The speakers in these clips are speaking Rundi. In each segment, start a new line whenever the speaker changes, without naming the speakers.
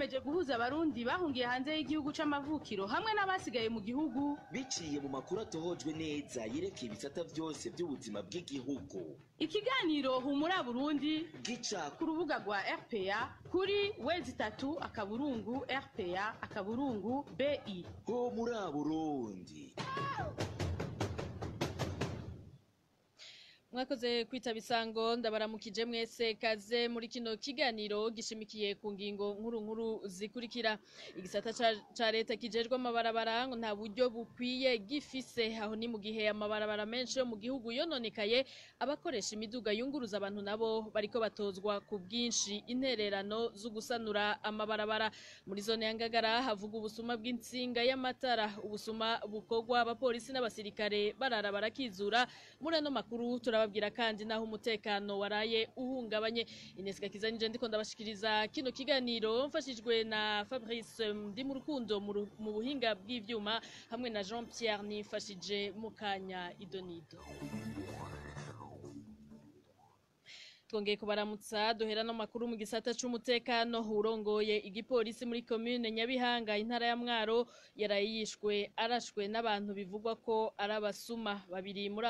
Meje guhuza abarundi bahungiye hanze y'igihugu c'amavukiro hamwe n'abasigaye mu gihugu
biciye mu makuru atohojwe neza yerekeye ibisata byose by'ubuzima bw'igihugu.
Ikiganiro Humura Burundi
gica
ku rubuga rwa RPA kuri www.rpa.bi.
Humura Burundi.
Mwakoze kwitaba isango ndabaramukije mwese kaze muri kino kiganiro gishimikiye ku ngingo nkuru zikurikira. Igisata ca leta kijejwe amabarabara ngo nta buryo bukwiye gifise, aho ni mu gihe amabarabara menshi yo mu gihugu yononekaye, abakoresha imiduga yunguruza abantu nabo bariko batozwa ku bwinshi intererano zo gusanura amabarabara. Muri zone ya Ngagara havuga ubusuma bw'insinga y'amatara, ubusuma bukogwa abapolisi n'abasirikare barara barakizura. Muri ano makuru babwira kandi naho umutekano waraye uhungabanye. Ines Gakizanije ndiko ndabashikiriza kino kiganiro mfashijwe na Fabrice ndi mu rukundo mu buhinga bw'ivyuma hamwe na Jean Pierre nifashije mukanya idonido. Twongeye kubaramutsa duhera no makuru mu gisata c'umutekano. Urongoye igipolisi muri commune Nyabihanga intara ya Mwaro yarayishwe arashwe n'abantu bivugwa ko arabasuma. Babiri muri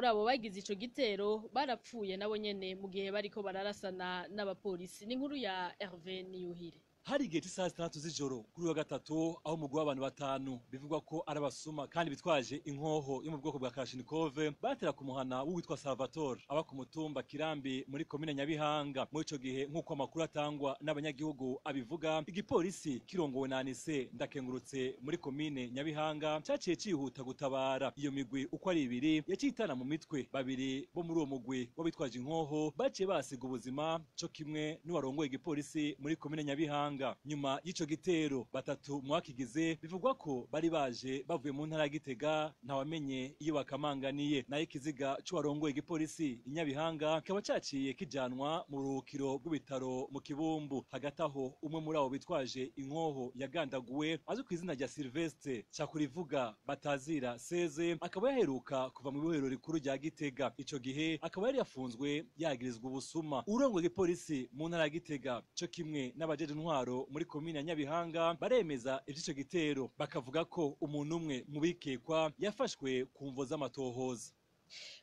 abo bagize ico gitero barapfuye nabo nyene mu gihe bariko bararasana n'abapolisi. Ni nkuru ya Hervé Niyuhire.
Hari igihe cy'isaha 6 z'ijoro kuri wa gatatu aho umugwi w'abantu batanu bivugwa ko arabasuma kandi bitwaje inkoho yo mu bwoko bwa Kalashnikov batera ku muhana w'uwitwa Salvatore aba ku mutumba Kirambi muri commune Nyabihanga. Muri ico gihe nk'uko amakuru atangwa n'abanyagihugu abivuga, igipolisi kirongowe na Anise Ndakengurutse muri commune Nyabihanga cyaciye cihuta gutabara. Iyo migwi uko ari ibiri yacitana mu mitwe, babiri bo muri uwo mugwi w'abitwaje inkoho baciye basiga ubuzima co kimwe n'uwarongoye igipolisi muri commune Nyabihanga. Nyuma y'ico gitero batatu mwakigize bivugwa ko bari baje bavuye mu ntara ya Gitega ntawamenye iyo bakamanganiye. Naye ikiziga c'uwarongoye igipolisi Nyabihanga kaba caciye kijanwa mu ruhukiro rw'ibitaro mu Kibumbu. Hagati aho umwe muri abo bitwaje inkoho yagandaguwe azwi kw'izina rya Sylvestre Cakurivuga batazira Seze, akaba yaheruka kuva mu bibohero rikuru rya Gitega. Ico gihe akaba yari yafunzwe yagirizwa ubusuma. Urongoye igipolisi mu ntara ya Gitega co kimwe n'abajeje intwaro muri komine ya Nyabihanga baremeza ivy'ico gitero, bakavuga ko umuntu umwe mu bikekwa yafashwe ku mvo z'amatohoza.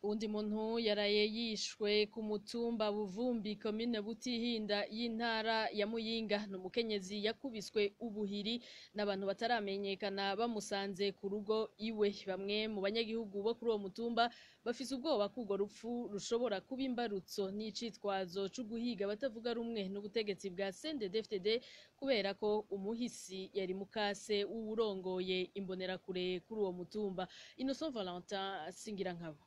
Undi muntu yaraye yishwe ku mutumba Buvumbi komine Butihinda y'intara ya Muyinga. N'umukenyezi yakubiswe ubuhiri n'abantu bataramenyekana bamusanze ku rugo iwe. Bamwe mu banyagihugu bo kuri uwo mutumba bafise ubwoba kugo rupfu rushobora kuba imbarutso n'icitwazo cyo guhiga batavuga rumwe n'ubutegetsi bwa CNDD-FDD kubera ko umuhisi yari mukase w'urongoye imbonerakure kuri uwo mutumba. Innocent Valentin Singirankabo.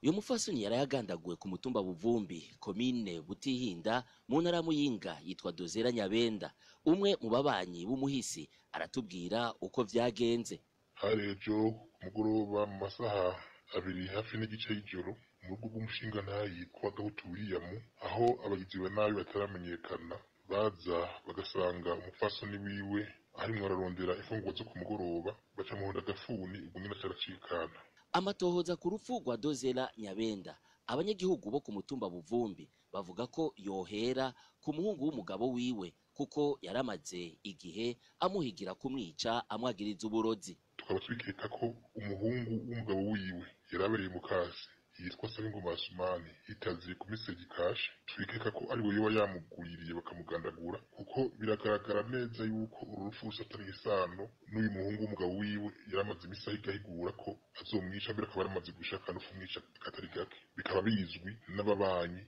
Uyu mufasoni yarayagandaguwe ku mutumba Buvumbi komine Butihinda mu ntara Muyinga yitwa Dozera Nyabenda. Umwe mu babanyi b'umuhisi aratubwira uko vyagenze.
Harejo mugoroba mu masaha abiri hafi n'igice y'ijoro mu rugo rw'umushinga yitwa Gahutu William, aho abagizi ba nabi bataramenyekana baza bagasanga umufasoni wiwe arimwo ararondera imfungurwa zo ku mugoroba, baca muhonda agafuni ubwo nyine caracikana.
Amatohoza ku rupfu rwa Dozera Nyabenda, abanyagihugu bo ku mutumba Buvumbi bavuga ko yohera ku muhungu w'umugabo wiwe kuko yaramaze igihe amuhigira kumwica amwagiriza uburozi.
Tukaba twikeka ko umuhungu w'umugabo wiwe yarabereye mukase yitwa Sabingoma Asumani yitaziye ku Misegi Kashe. Twikeka ko ari we yoba yamugwiriye bakamugandagura kuko biragaragara neza yuko urupfu rusatanye isano n'uyu muhungu w'umugabo wiwe yaramaze imisaha igahigura ko azomwica, mbere akaba yaramaze gushaka no kumwica katari gake. Bikaba bizwi n'ababanyi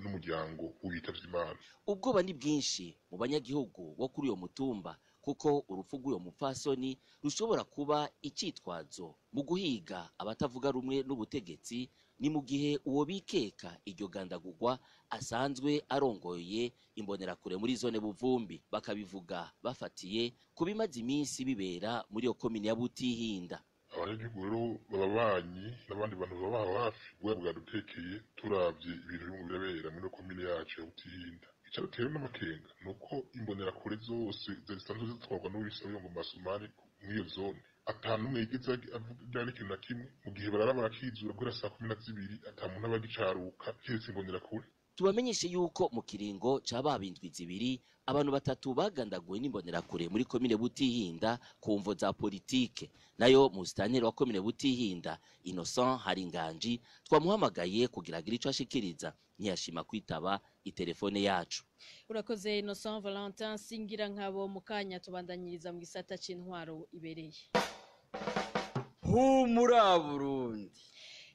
n'umuryango w'ibitavye Imana.
Ubwoba ni bwinshi mu banyagihugu bo kuri uyo mutumba kuko urupfu rw'uyo mupfasoni rushobora kuba icitwazo mu guhiga abatavuga rumwe n'ubutegetsi. Ni mu gihe uwo bikeka iryo gandagurwa asanzwe arongoye imbonerakure muri zone Buvumbi, bakabivuga bafatiye kubimaze iminsi bibera muri yo komine ya Butihinda.
Abanyagihugu rero bababanyi n'abandi bantu baba hafi bwadutekeye turavye ibintu bimwe birabera muri yo komine yacu ya Butihinda. Icatewe n'amakenga nuko imbonerakure zose zisanzwe zitwarwa n'uwisabiyongo Asumani mw'iyo zone atanumwe yigeze avuga n'ikintu na kimwe, mu gihe barara barakizura guhera saa 12 ata muntu abagicaruka kiretse imbonerakure.
tubamenyeshe yuko mu kiringo ca babindwi zibiri abantu batatu bagandaguwe n'imbonerakure muri komine Butihinda ku mvo za politike. Nayo musitanteri wa komine Butihinda Innocent Haringanji twamuhamagaye kugira agire ico ashikiriza ntiyashima kwitaba itelefone yacu.
Urakoze Innocent Valentin Singira nkabo mukanya tubandanyiriza mu gisata c'intwaro ibereye.
Humura Burundi.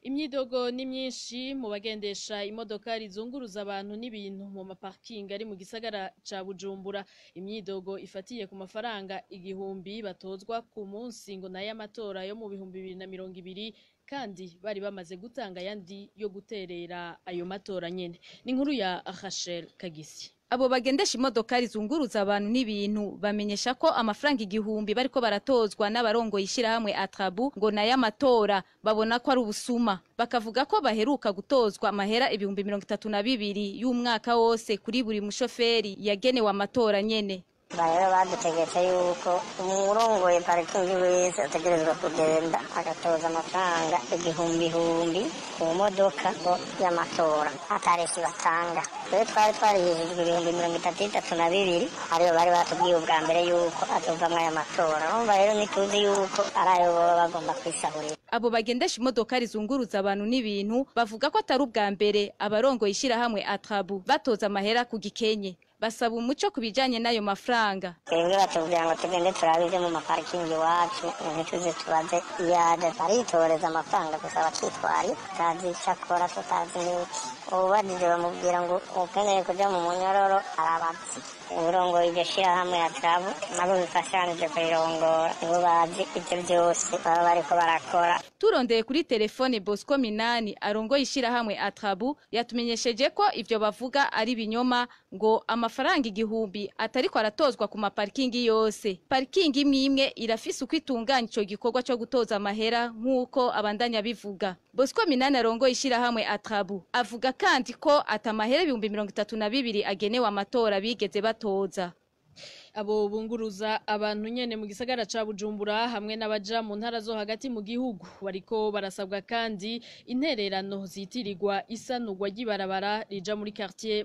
Imyidogo ni myinshi mu bagendesha imodoka rizunguruza abantu n'ibintu mu maparking ari mu gisagara ca Bujumbura. Imyidogo ifatiye ku mafaranga 1000 batozwa ku munsi ngo nayo amatora yo mu 2020 kandi bari bamaze gutanga yandi yo guterera ayo matora nyene. Ni inkuru ya Rachel Kagisi.
Abo bagendesha imodoka rizunguruza abantu n'ibintu bamenyesha ko amafaranga 1000 bariko baratozwa n'abarongo yishirahamwe Atrabu ngo nayo amatora babona ko ari ubusuma. Bakavuga ko baheruka gutozwa amahera 1032 y'umwaka wose kuri buri mushoferi yagenewe amatora nyene.
Rero badutegetse yuko umurongoye parikingi wese ategerezwa kugenda agatoza amafaranga 1000 ku modoka y'amatora atariki batanga. Rero twari twarihijwe 1032 ariyo bari batubwiye ubwa mbere yuko atuvamwo aya matora. Urumva rero nituzi yuko arayo bagomba kwisahurira.
Abo bagendesha imodoka rizunguruza abantu n'ibintu bavuga ko atari ubwa mbere abarongo yishirahamwe Atrabu batoza amahera ku gikenye. Basaba umuco kubijanye nayo mafaranga.
Twebwe batubwira ngo tugende turabize mu maparking wacu ntituze tubaze yaje baritoreza amafaranga gusa bakitwari tazi cyakora tutazi n'iki. Ubadije bamubwira ngo ukeneye kuja mu munyororo arabazi. Urongo igashira hamwe Atrabu nabo bifashanije kurirongora nibo bazi ibyo byose baba bariko barakora.
Turondeye kuri telefone Bosco Minani arongo yishira hamwe Atrabu yatumenyesheje ko ivyo bavuga ari binyoma ngo amafaranga 1000 atariko aratozwa ku maparkingi yose. Parkingi imwe irafise uko itunganya ico gikorwa cyo gutoza amahera nk'uko abandanya bivuga. Bosco Minani arongo yishira hamwe Atrabu avuga kandi ko atamahera 1032 agenewe amatora bigeze batoza.
Abo bunguruza abantu nyene mu gisagara ca Bujumbura hamwe n'abaja mu ntara zo hagati mu gihugu bariko barasabwa kandi intererano zitirirwa isanurwa ry'ibarabara rija muri quartier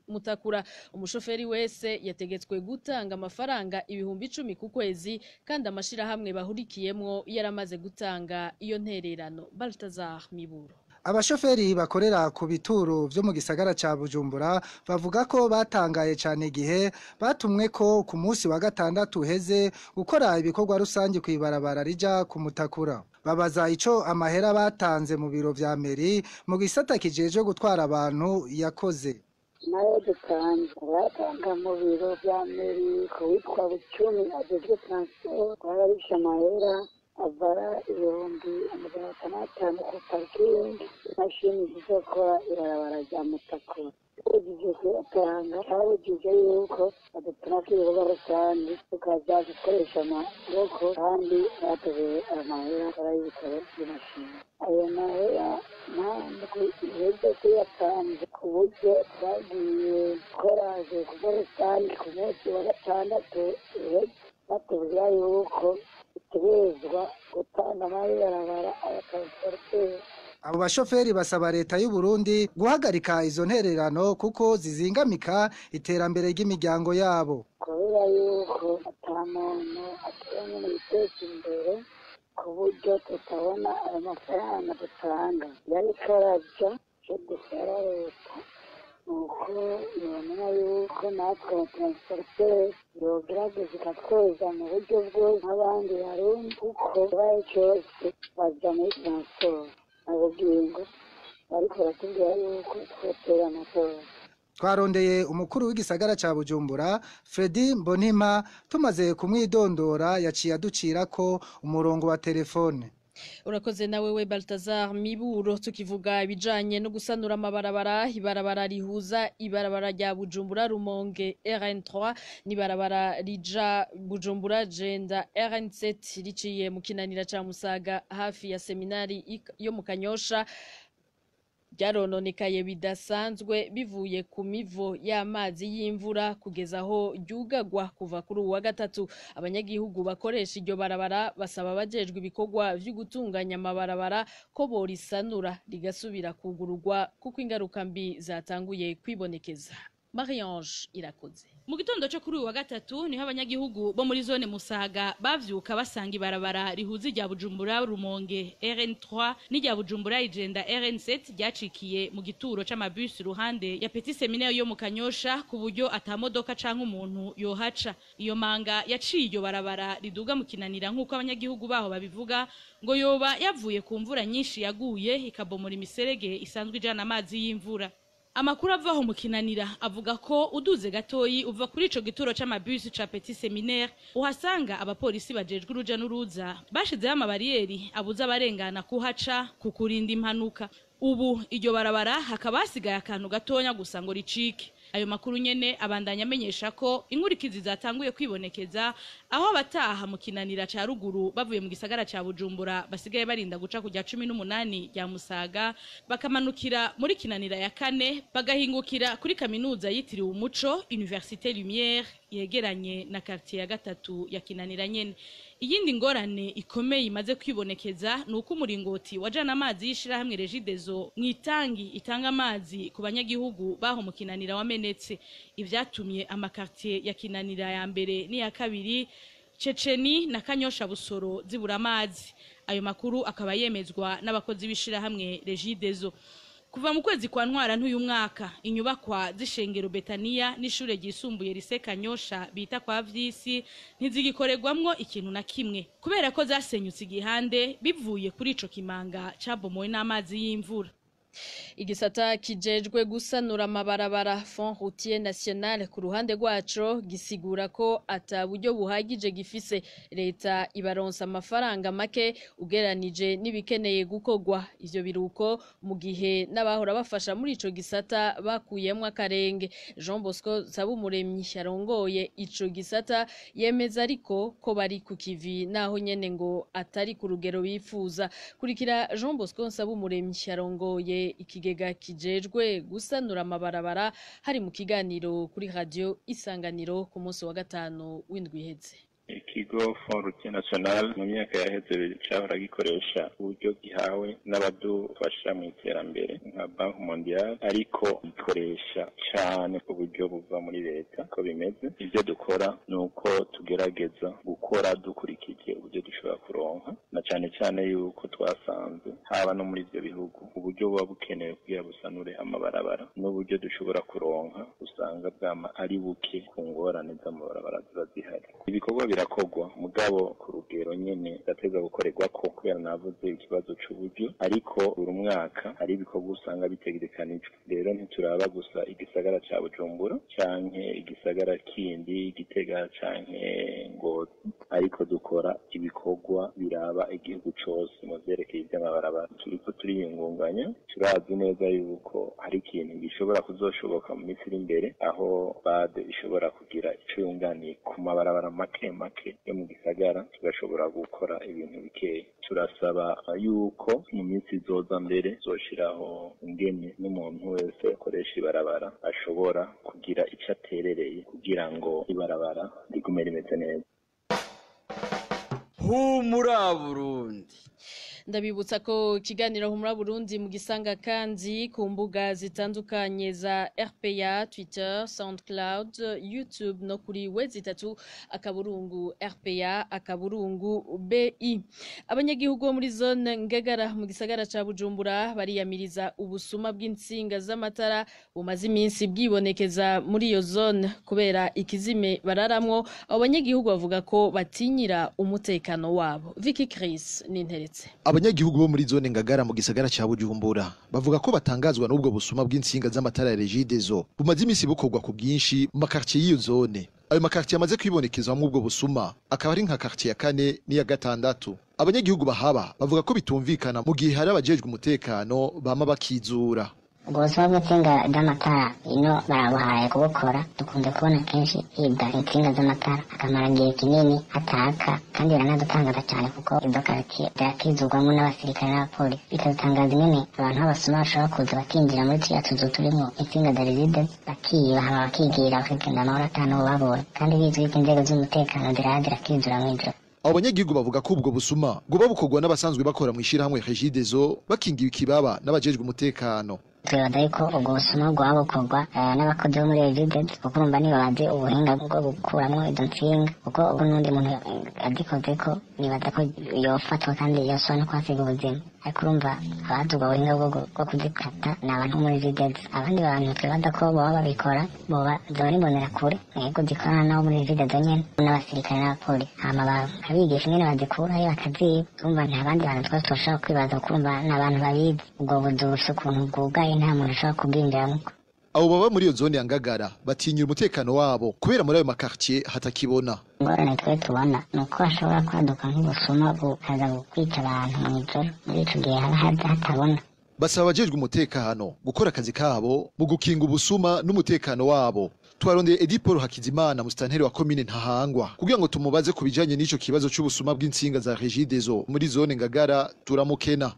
Mutakura. Umushoferi wese yategetswe gutanga amafaranga 1010 ku kwezi kandi amashira hamwe bahurikiyemwo yaramaze gutanga iyo ntererano. Baltazar Miburo.
Abashoferi bakorera ku bituro vyo mu gisagara ca Bujumbura bavuga ko batangaye cyane igihe batumwe ko ku munsi wa gatandatu heze gukora ibikorwa rusange kwibarabara rija ku Mutakura. Babaza ico amahera batanze mu biro vya meri mu gisata kijeje gutwara abantu yakoze.
Nayo dutanze batanga mu biro vya meri ko witwa Bucumi ajejwe transport kwarisha amahera avara 1500 ku parking mashini zizokora ibarabara rya Mutakura. Ujije kuyatanga abujije yuko badutuma kwibuga rusange tukaza gukoresha amaboko kandi batubeye amahera barayibikora by'imashini. Ayo mahera ntabwo iheze kuyatanze ku buryo bagiye koraje kuva rusange ku munsi wa gatandatu batubwira yuko tubezwa gutanga amabarabara ayakasortera.
Abo bashoferi basaba leta y'u Burundi guhagarika izo ntererano kuko zizingamika iterambere ry'imiryango yabo.
Kubera yuko atamuntu aturanye n'ibiteza imbere ku buryo tutabona ayo mafaranga dutanga yari karaja cyo dusaba leta nuko yomenya yuko natwe transporteur yogerageza ikatweza mu buryo bwose nk'abandi barundi kuko baye cyose baja muri transport abugingo ariko batubwira yuko twotera amatora.
Twarondeye umukuru w'igisagara ca Bujumbura Fredy Mbonima tumaze kumwidondora yaciye aducira ko umurongo wa telefone.
Urakoze nawe we Baltazar Miburo. Tukivuga ibijanye no gusanura amabarabara, ibarabara rihuza ibarabara rya Bujumbura Rumonge RN3 n'ibarabara rija Bujumbura Jenda RN7 riciye mu kinanira ca Musaga hafi ya seminari yo mu Kanyosha ryarononekaye bidasanzwe bivuye ku mivo y'amazi y'imvura kugeza aho ryugagwa kuva kuri uwa gatatu. Abanyagihugu bakoresha iryo barabara basaba abajejwe ibikorwa vyo gutunganya amabarabara ko borisanura rigasubira kugururwa kuko ingaruka mbi zatanguye kwibonekeza. Marie-Ange Irakoze.
Mu gitondo cyo kuri uyu wa gatatu niho abanyagihugu bo muri zone Musaga bavyuka basanga ibarabara rihuza irya Bujumbura Rumonge RN3 n'irya Bujumbura Igenda RN7 ryacikiye mu gituro c'amabus ruhande ya Petit Seminaire yo mu Kanyosha ku buryo atamodoka canke umuntu yohaca. Iyo manga yaciye iryo barabara riduga mu Kinanira nk'uko abanyagihugu baho babivuga ngo yoba yavuye ku mvura nyinshi yaguye ikabomora imiserege isanzwe ijana amazi y'imvura. Amakuru avaho mu Kinanira avuga ko uduze gatoyi uva kuri ico gituro c'amabus ca Petit Seminaire uhasanga abapolisi bajejwe uruja n'uruza bashizeho amabariyeri abuza abarengana kuhaca kukurinda impanuka. Ubu iryo barabara hakaba hasigaye akantu gatonya gusa ngo ricike. Ayo makuru nyene abandanya amenyesha ko inkurikizi zatanguye kwibonekeza aho abataha mu Kinanira ca ruguru bavuye mu gisagara ca Bujumbura basigaye barinda guca kujya 18 ya Musaga bakamanukira muri Kinanira ya 4 bagahingukira kuri kaminuza yitiriwe Umuco Université Lumière yegeranye na quartier ya gatatu ya Kinanira nyene. Iyindi ngorane ikomeye imaze kwibonekeza nuko umuringoti wajana amazi y'ishirahamwe Regideso mwitangi itanga amazi ku banyagihugu baho mu Kinanira wamenetse. Ivyatumye amakartier ya Kinanira ya mbere n'iya kabiri Ceceni na Kanyosha Busoro zibura amazi. Ayo makuru akaba yemezwa n'abakozi b'ishirahamwe Regideso. Kuva mu kwezi kwa Ntwara ntuyu mwaka inyubakwa z'ishengero Betania n'ishure ryisumbuye rise Kanyosha bita kwa Vyisi ntizigikorerwamwo ikintu na kimwe kubera ko zasenyutse igihande bivuye kuri ico kimanga cabomowe n'amazi y'imvura.
Igisata kijejwe gusanura amabarabara Fond Routier National ku ruhande rwaco gisigura ko ataburyo buhagije gifise. Leta ibaronsa amafaranga make ugeranije nibikeneye gukogwa. Ivyo biruko mu gihe n'abahora bafasha muri ico gisata bakuyemwe akarenge. Jean Bosco Sabumuremyi yarongoye ico gisata yemeza ariko ko bari ku kivi naho nyene ngo atari ku rugero bifuza. Kurikira Jean Bosco Sabumuremyi yarongoye ikigega kijejwe gusanura amabarabara hari mu kiganiro kuri radio Isanganiro ku munsi wa gatanu w'indwi iheze.
Ikigo Fond Routier National mu myaka yaheze cyahora gikoresha uburyo gihawe n'abadufasha mu iterambere nka Banque Mondiale ariko gikoresha cyane uburyo buva muri leta ko bimeze. Ivyo dukora nuko tugerageza gukora dukurikije uburyo dushobora kuronka na cyane yuko twasanze haba no muri ivyo bihugu uburyo buba bukenewe kugira busanure amabarabara n'uburyo dushobora kuronka usanga bwama ari buke ku ngorane z'amabarabara ziba zihari. Ibikorwa birakogwa mugabo ku rugero nyene gateza gukorerwa ko kubera navuze ikibazo c'uburyo ariko buri mwaka hari ibikorwa usanga bitegekanijwe. Rero ntituraba gusa igisagara ca Bujumbura canke igisagara kindi Gitega canke Ngozi ariko dukora ibikorwa biraba igihugu cose mu vyerekeye ivy'amabarabara. Turiko turiyungunganya turazi neza yuko hari ikintu gishobora kuzoshoboka mu minsi iri imbere aho bade ishobora kugira ico yunganiye ku mabarabara make yo mu gisagara tugashobora gukora ibintu bikeya. Turasaba yuko mu minsi izoza mbere zoshiraho ingene n'umuntu wese akoresha ibarabara ashobora kugira ico aterereye kugira ngo ibarabara rigume rimeze neza.
Humura Burundi.
Ndabibutsa ko kiganiro Humura Burundi mu gisanga kandi ku mbuga zitandukanye za RPA, Twitter, SoundCloud, YouTube no kuri website akaburungu RPA akaburungu BI. Abanyagihugu bo muri zone Ngagara mu gisagara ca Bujumbura bariyamiriza ubusuma bw'insinga z'amatara bumaze iminsi bwibonekeza muri iyo zone kubera ikizime bararamwo. Abanyagihugu bavuga ko batinyira umutekano wabo. Vicky Chris ninteretse.
Abanyagihugu bo muri zone Ngagara mu gisagara ca Bujumbura bavuga ko batangazwa n'ubwo busuma bw'insinga z'amatara ya Regideso bumaze iminsi bukorwa ku bwinshi mu makartier y'iyo zone. Ayo makartier amaze kwibonekeza mu ubwo busuma akaba ari nka quartier ya 4 n'iya 6. Abanyagihugu bahaba bavuga ko bitumvikana mu gihe hari abajejwe umutekano bama bakizura.
ubwo busuma bw'insinga z'amatara ino barabuhaye kubukora dukunze kubona kenshi hibwa insinga z'amatara akamara igihe kinini hataka kandi biranadutangaza cyane kuko izo karitiye zirakizurwamo n'abasirikare n'abapolisi bikadutangaza nyine abantu b'abasuma bashobora kuza bakinjira muri turiya tuzu turimo insinga za rezide bakiba hama bakigira bakagenda amahoro atanu babonye kandi bizwi ko inzego z'umutekano ziraha zirakizura mw'ijoro.
Abo banyagihugu bavuga ko ubwo busuma bwoba bukorwa n'abasanzwe bakora mu ishirahamwe Regideso bakingiwe ikibaba n'abajejwe umutekano.
Twibaza yuko ubwo busuma bwaba bukorwa n'abakozi bo muri Regideso kuko urumva niba bazi ubuhinga bwo gukuramo izo nsinga kuko ubu n'undi muntu agikoze ko nibaza ko yofatwa kandi yosona kwasiga ubuzima ariko urumva abazi ubwo buhinga bwo kuzikata ni abantu muri Regideso. Abandi bantu twibaza ko boba babikora boba zoba kure mwego zikorana nabo muri Regideso nyene n'abasirikare n'abapolisi hama bakabigisha ingene bazikurayo bakaziba. Urumva nta bandi bantu twese turashobora kwibaza kurumva ni abantu babizi ubwo buzusa ukuntu bwugaye nta muntu ashobora kubwinjiramo.
Abo baba muri iyo zone ya Ngagara batinyura umutekano wabo kubera muri ayo makartier hatakibona.
Ingorane twe tubona ni uko hashobora kwaduka nk'ubusuma bukaza kwica abantu mw'ijoro muri ico gihe haba hatabona.
Basaba abajejwe umutekano gukora akazi kabo mu gukinga ubusuma n'umutekano wabo. Twarondeye Edi Paul Hakizimana musitanteri wa komine Ntahangwa kugira ngo tumubaze ku bijanye n'ico kibazo c'ubusuma bw'insinga za Regideso muri zone Ngagara turamukena.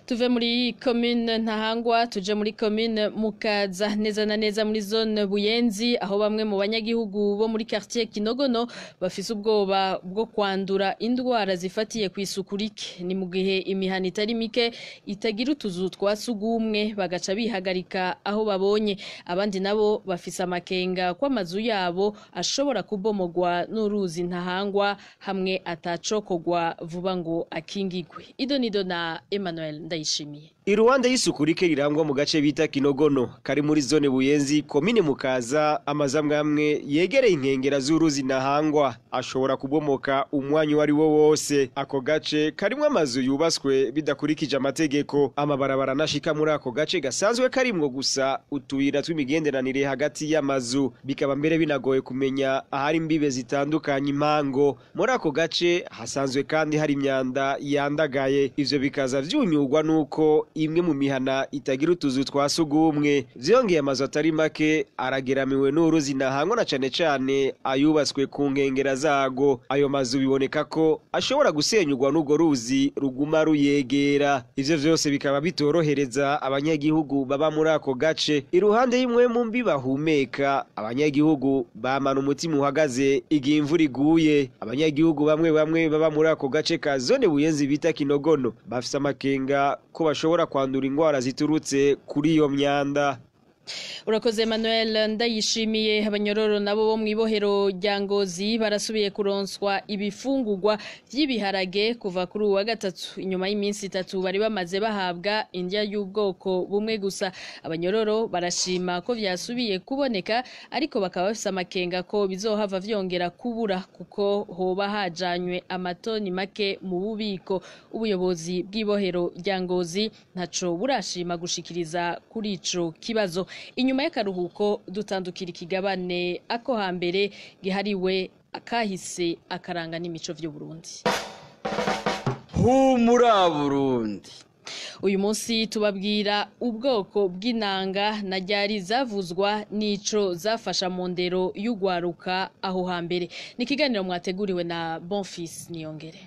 Tuve muri commune Ntahangwa tuje muri commune Mukaza neza na neza muri zone Buyenzi aho bamwe mu banyagihugu bo muri quartier Kinogono bafise ubwoba bwo kwandura indwara zifatiye kw'isuku rike. Ni mu gihe imihana itari mike itagira utuzu twasugumwe bagaca bihagarika aho babonye. Abandi nabo bafise amakenga ko amazu yabo ashobora kubomogwa n'uruzi Ntahangwa hamwe atacokogwa vuba ngo akingigwe. Idonido na Emmanuel Ndayishimiye.
Iruhande y'isuku rike rirangwa mu gace bita Kinogono kari muri zone Buyenzi komine Mukaza amazamwe amwe yegereye inkengera z'uruzi Ntahangwa ashobora kubomoka umwanya wari wo wose. Ako gace karimwe amazu yubaswe bidakurikije amategeko. Amabarabara nashika muri ako gace gasanzwe karimwo gusa utuyira tw'imigenderanire hagati y'amazu bikaba mbere binagoye kumenya ahari imbibe zitandukanye impango. Muri ako gace hasanzwe kandi hari imyanda yandagaye. Ivyo bikaza vyunyurwa nuko imwe mu mihana itagira utuzu twasugumwe. Vyongeye amazu atari make arageramiwe n'uruzi Ntahangwa na cane cane ayubatswe ku nkengera zago. Ayo mazu biboneka ko ashobora gusenyurwa n'ugo ruzi ruguma ruyegera. Ivyo vyose bikaba bitorohereza abanyagihugu baba muri ako gace. Iruhande y'imwe mu mbi bahumeka abanyagihugu bamana umutima uhagaze igihe imvura iguye. Abanyagihugu bamwe baba muri ako gace ka zone Buyenzi bita Kinogono bafise amakenga ko bashobora kwandura ingwara ziturutse kuri iyo myanda.
Urakoze Emmanuel Ndayishimiye. Abanyororo nabo bo mwibohero rya Ngozi barasubiye kuronswa ibifungurwa vy'ibiharage kuva kuri uwa gatatu inyuma y'iminsi 3 bari bamaze bahabwa indya y'ubwoko bumwe gusa. Abanyororo barashima ko vyasubiye kuboneka ariko bakaba bafise amakenga ko bizohava vyongera kubura kuko hoba hajanywe amatoni make mu bubiko. Ubuyobozi bw'ibohero rya Ngozi ntaco burashima gushikiriza kuri ico kibazo. Inyuma y'akaruhuko dutandukira ikigabane ako hambere gihariwe akahise akaranga n'imico vy'u Burundi.
Humura Burundi.
Uyu munsi tubabwira ubwoko bw'inanga na ryari zavuzwa n'ico zafasha mu ndero y'ugwaruka aho hambere. Ni kiganiro mwateguriwe na Bonfils Niyongere.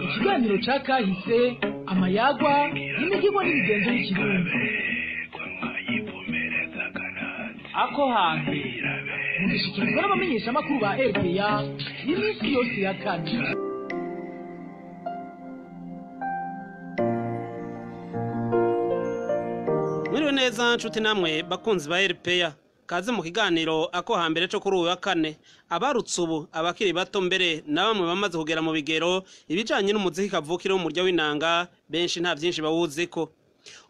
Ikiganiro ca kahise amayagwa n'imihigo n'imigenzo y'ikirundi. Ako hantu mugishikirizwa n'abamenyeshamakuru ba RPA iminsi yose ya kane.
Mwiriwe neza nshuti namwe bakunzi ba RPA. Kaze mu kiganiro ako hambere cyo kuri uyu wa kane. Abarutse ubu abakiri bato mbere na bamwe bamaze kugera mu bigero ibijanye n'umuziki kavukire wo murya w'inanga benshi nta byinshi bawuziko.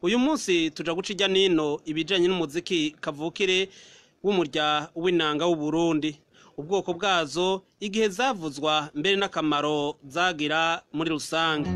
Uyu munsi tuja guca ijya nino ibijanye n'umuziki kavukire w'umurya w'inanga w'u Burundi. Ubwoko bwazo igihe zavuzwa mbere n'akamaro zagira muri rusange.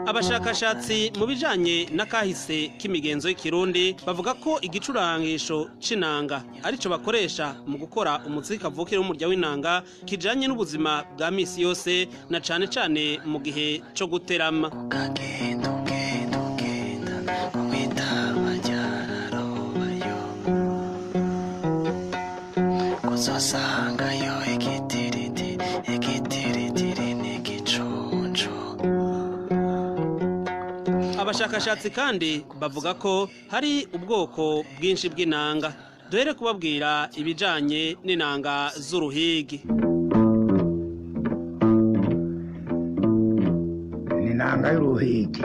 abashakashatsi mu bijanye n'akahise k'imigenzo y'ikirundi bavuga ko igicurangisho c'inanga arico bakoresha mu gukora umuziki kavukire w'umurya w'inanga kijanye n'ubuzima bwa misi yose na cane cane mu gihe co guterama. Abashakashatsi kandi bavuga ko hari ubwoko bwinshi bw'inanga. Duhere kubabwira ibijanye n'inanga z'uruhigi.
Inanga y'uruhigi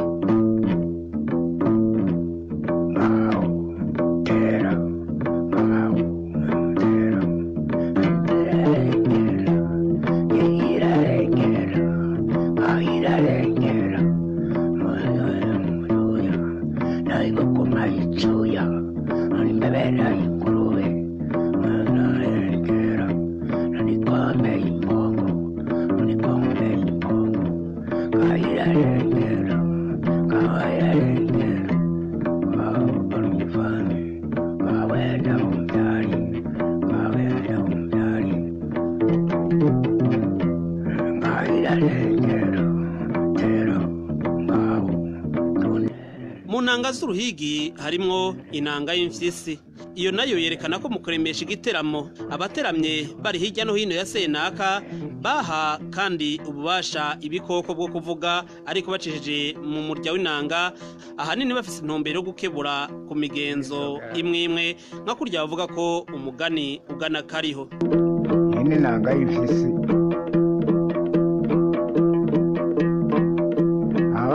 Inanga z'uruhigi harimwo inanga y'imfyisi. Iyo nayo yerekana ko mu kuremesha igiteramo abateramye bari hirya no hino ya senaka baha kandi ububasha ibikoko bwo kuvuga ariko bacishije mu murya w'inanga, ahanini bafise intumbero yo gukebura ku migenzo imwe imwe nka kurya bavuga ko umugani ugana kariho.
Ini nanga y'imfyisi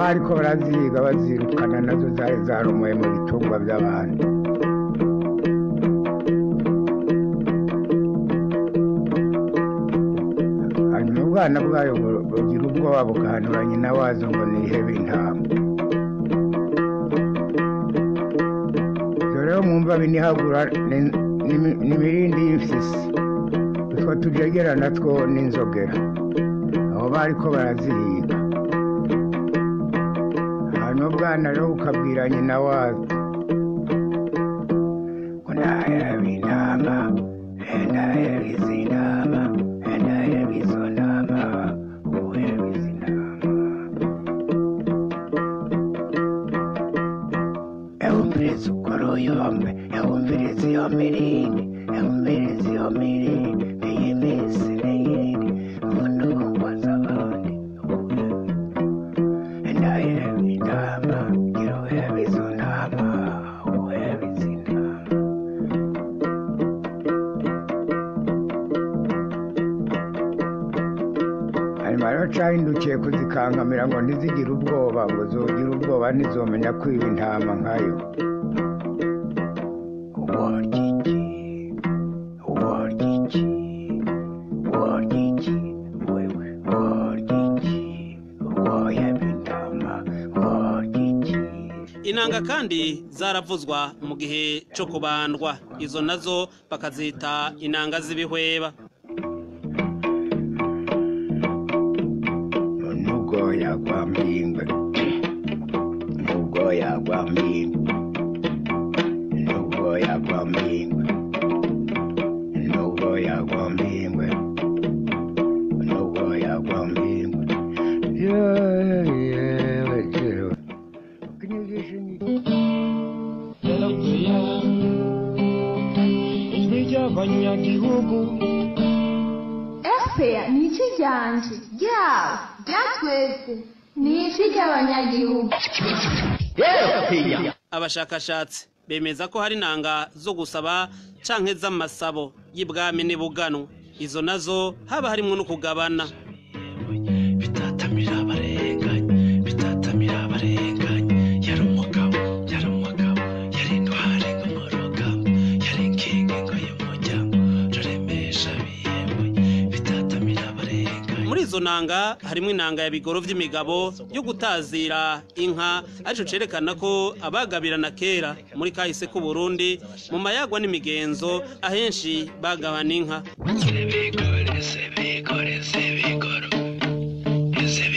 ariko baraziga bazirukana nazo zari zaromoye mu bitungwa by'abantu. Hanyuma ubwana bwayo bugira ubwoba bugahanura nyina wazo ngo nihebe intama. Ibyo rero mwumva binihagura n'imirindi y'imfyisi, utwo tujegera natwo n'inzogera, aho bariko barazihiga. Ubwana rero ukabwira nyina wazo ngo ndahebe intama, ndahebe izi ntama, ndahebe izo ntama, uhebe izi ntama. Ewumviriza ukoro yombe, ewumviriza iyo mirindi, ewumviriza iyo mirindi, iyi minsi n'iyindi, munungwa z'abandi. Cahindukiye kuzikankamira ngo ntizigire ubwoba, ngo zogira ubwoba ntizomenya kwiba intama nkayo. Uworgiki, uworgiki, uworgiki, wewe uworgiki, uwoyeba intama, uworgiki.
Inanga kandi zaravuzwa mu gihe cyo kubandwa, izo nazo bakazita inanga z'ibihweba.
Nugoya kwa mbingwe, nugoya kwa mbingwe, nugoya kwa mbingwe, nugoya kwa mbingwe, nugoya kwa mbingwe. Ijwi ry'abanyagihugu.
RPA ni iki ryanje ryawe ryatwese ni iki ry'abanyagihugu.
Abashakashatsi bemeza ko hari inanga zo gusaba canke z'amasabo y'ibwami n'ibuganwa, izo nazo haba harimo no kugabana.
Bitatamira abarenganye, bitatamira abarenganye, yari umugabo, yari intwari nk'umurugamba, yari inkingi ngo y'umuryango, ruremesha bihebwe, bitatamira abarenganye.
Muri izo nanga harimo inanga ya bigoro vy'imigabo yo gutazira inka, arico cerekana ko abagabirana kera muri kahise ku Burundi mu mayagwa n'imigenzo ahenshi bagabana inka.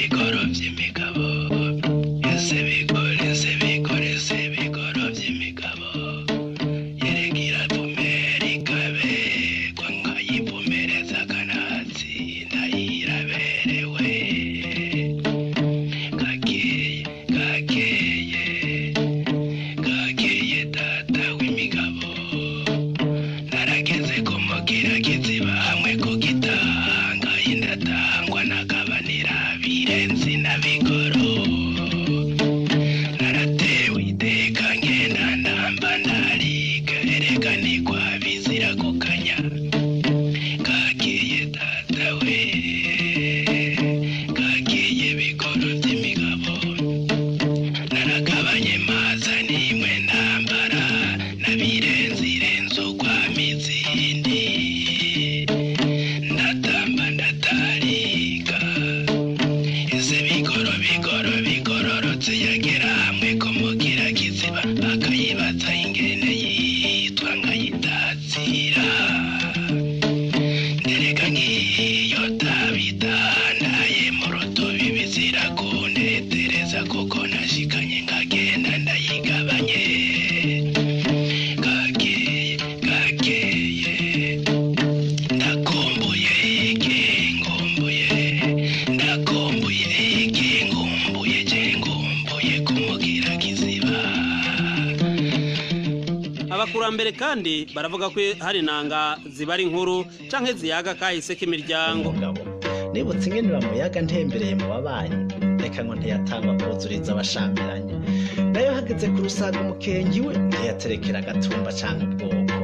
Bigoro vy'imigabo, bigororotse yagera hamwe kumugira kiziba akayibaza ingene yitwa nkayitazira ndereka ngiyo tabitanaye mu rutobi bizira kuntetereza kuko nashikanye nkagenda ndayigabanye
abakurambere kandi baravuga ko hari inanga zibari inkuru canke ziyaga kahise k'imiryango
nibutse ingene bamuyaga ntembereye mu babanyi reka ngo ntiyatangwa kuzuriza abashambiranye nayo hageze ku rusaga umukengi we ntiyaterekera agatumba canke ubwoko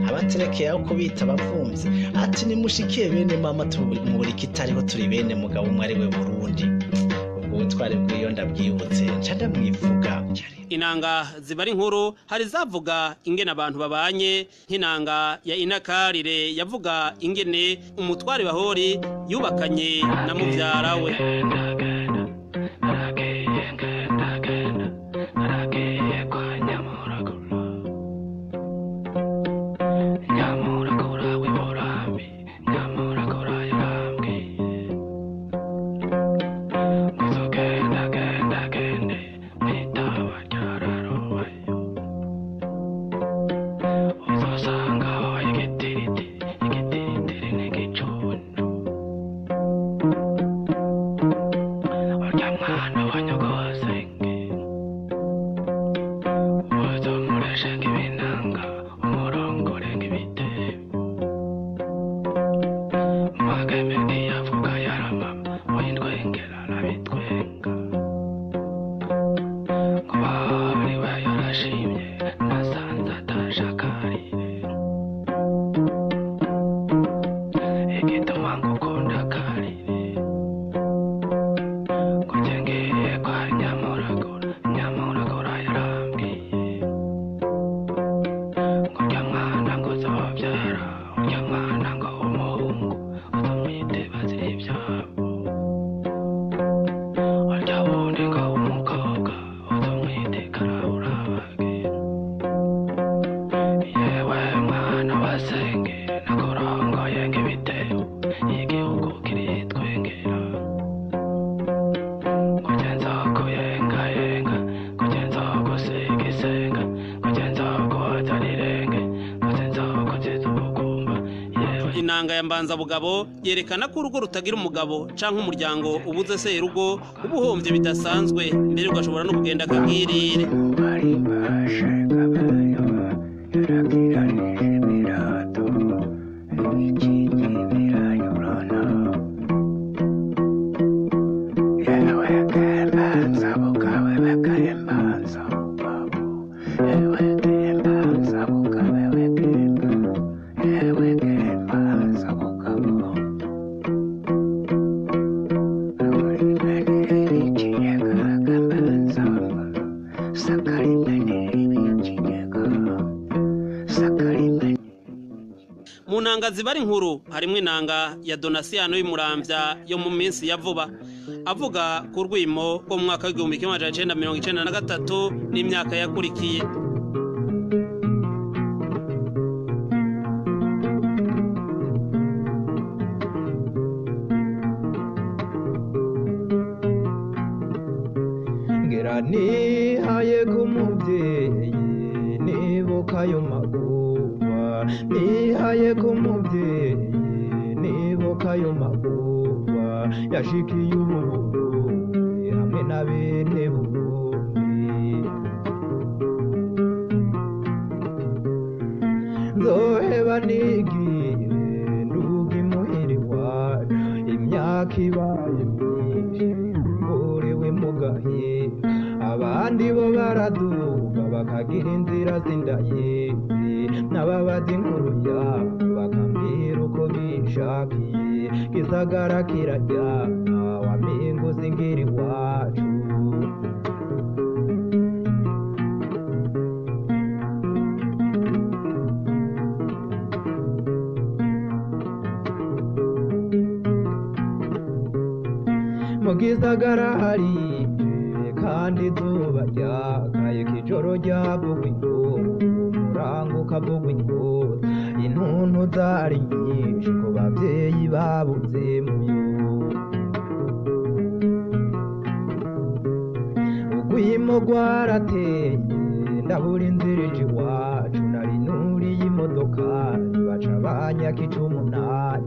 abaterekeye aho kubita abavumvyi ati nimushikiye bene mama tuburi kitariho turi bene mugabo umwe ari we Burundi ubutware bw'iyo ndabwibutse nca ndamwivuga
inanga zibari inkuru hari zavuga ingene abantu babanye nk'inanga ya Inakarire yavuga ingene umutware bahori yubakanye na muvyara we inanga ya Mbanzabugabo yerekana ko urugo rutagira umugabo canke umuryango ubuze serugo ubuhomvye bidasanzwe mbere ugashobora no kugenda akabwirire Munanga zibari inkuru harimwe inanga ya Donasiano y'Umuramvya yo mu minsi ya vuba avuga ku rwimo rwo mu mwaka w'igihumbi kimwe amajana icenda mirongo icenda na gatatu n'imyaka yakurikiye.
Nihaye kumuvyeyi nibuka ayo maguba nihaye kumuvyeyi nibuka ayo maguba yashikiye Uburundi hamwe na bene Burundi nzoheba nigire nduga imuhira iwacu imyaka ibaye myinshi mborewe mu gahinda abandi bo baraduga bakagira inzira z'indayizi n'ababaza inkuru yabo bakambwira uko bishakiye gisagara kirajyana wamingo zingira iwacu mugiza gisagara hari kandi izuba ryakaye kijoro ryavugwa inkuru muranguka vugwa inkuru intuntu zari nyinshi ku bavyeyi babuze muyo urwimo rwarateye ndabura inzira ije iwacu nari nuriye imodokari baca banyaka 18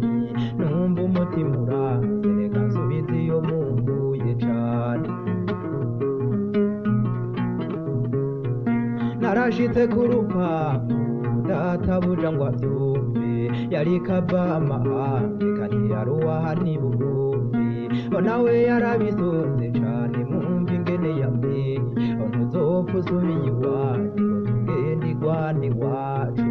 numva umutima uranze reka nsubize iyo munguye cane narashitse ku rupangu databuja ngo avyumve yari kava amahanga kandi yaruwaha ni Burundi nawe yarabisonze cane mumva ingene yambwiye ntuzopfa usubiye iwacu tugende igwane iwacu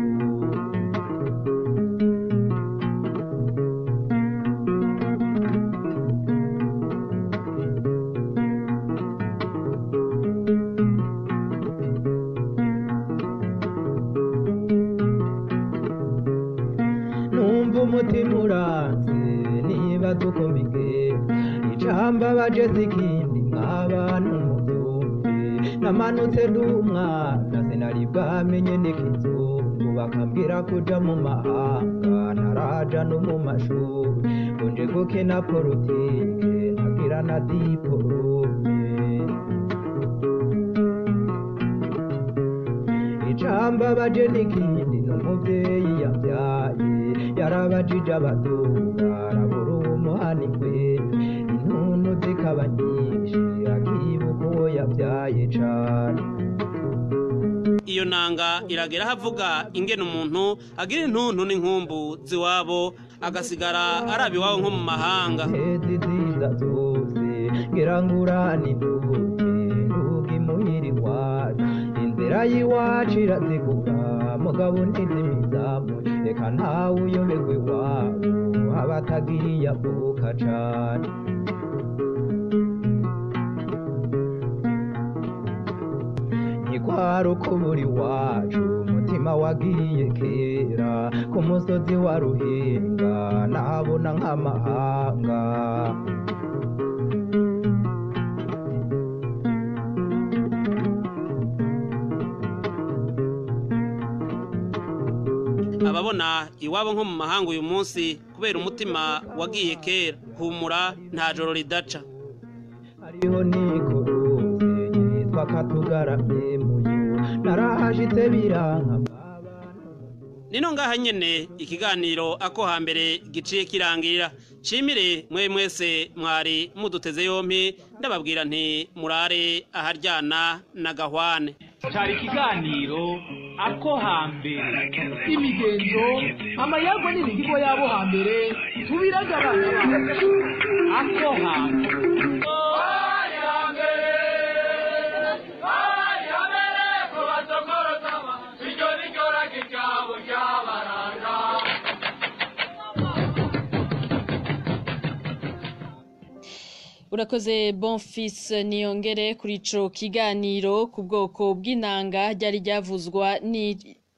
umutima uranze niba dukomige icamba baje zikindi mw'abantu muvyumve namanutse ndumwana sinari bwamenye n'ikizungu bakambwira kuja mu mahanga ntaraja no mu mashuri ngo nje gukina politike ntagira na diporome icamba baje n'ikindi n'umuvyeyi yavyaye yarabajije abaduga arabura umuhani kwe intuntu zikaba nyinshi akibuka uwo yavyaye cane
iyo nanga iragera havuga ingene umuntu agira intuntu n'inkumbu ziwabo agasigara arabi wawe nko mu mahanga
hezi ziza zose ngirangurani ndugi muhiri wacu inzira y'iwacu irazigura mugabo ntizimizamu reka ntawe uyoberwe iwabo abatagiriye avuka cane ntikwari ukubura iwacu umutima wagiye kera ku musozi wa Ruhinga nabona nk'amahanga
ababona iwabo nko mu mahanga uyu munsi kubera umutima wagiye kera humura nta joro ridaca
hariho nikuruze yitwa Katugaramye muyo narahashitse biranka
nino ngaha nyene ikiganiro ako hambere giciye kirangirira cimire mwe mwese mwari muduteze yompi ndababwira nti murare aharyana na gahwane
cari ikiganiro ako hambere imigenzo amayagwa n'imihigo yabo hambere tubiraga abana ako hambere
Urakoze Bonfils Niyongere kuri ico kiganiro ku bwoko bw'inanga ryari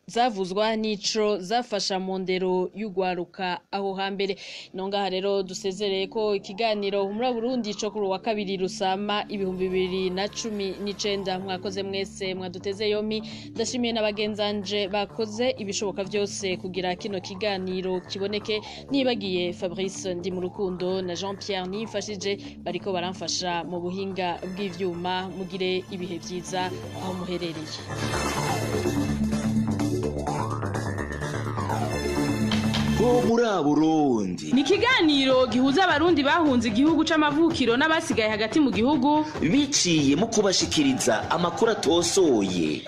zavuzwa nico zafasha mu ndero y'ugwaruka aho hambere nonga rero dusezereye ko ikiganiro humura Burundi co kuri wa kabiri rusama 2019 mwakoze mwese mwaduteze yomi ndashimiye n'abagenzanje bakoze ibishoboka byose kugira kino kiganiro kiboneke nibagiye Fabrice ndi mu rukundo na Jean Pierre nifashije bariko baramfasha mu buhinga bw'ivyuma mugire ibihe vyiza aho muherereye
Ho muri Burundi
ni ikiganiro gihuza abarundi bahunze igihugu c'amavukiro n'abasigaye hagati mu gihugu
biciye mu kubashikiriza amakuru atosoye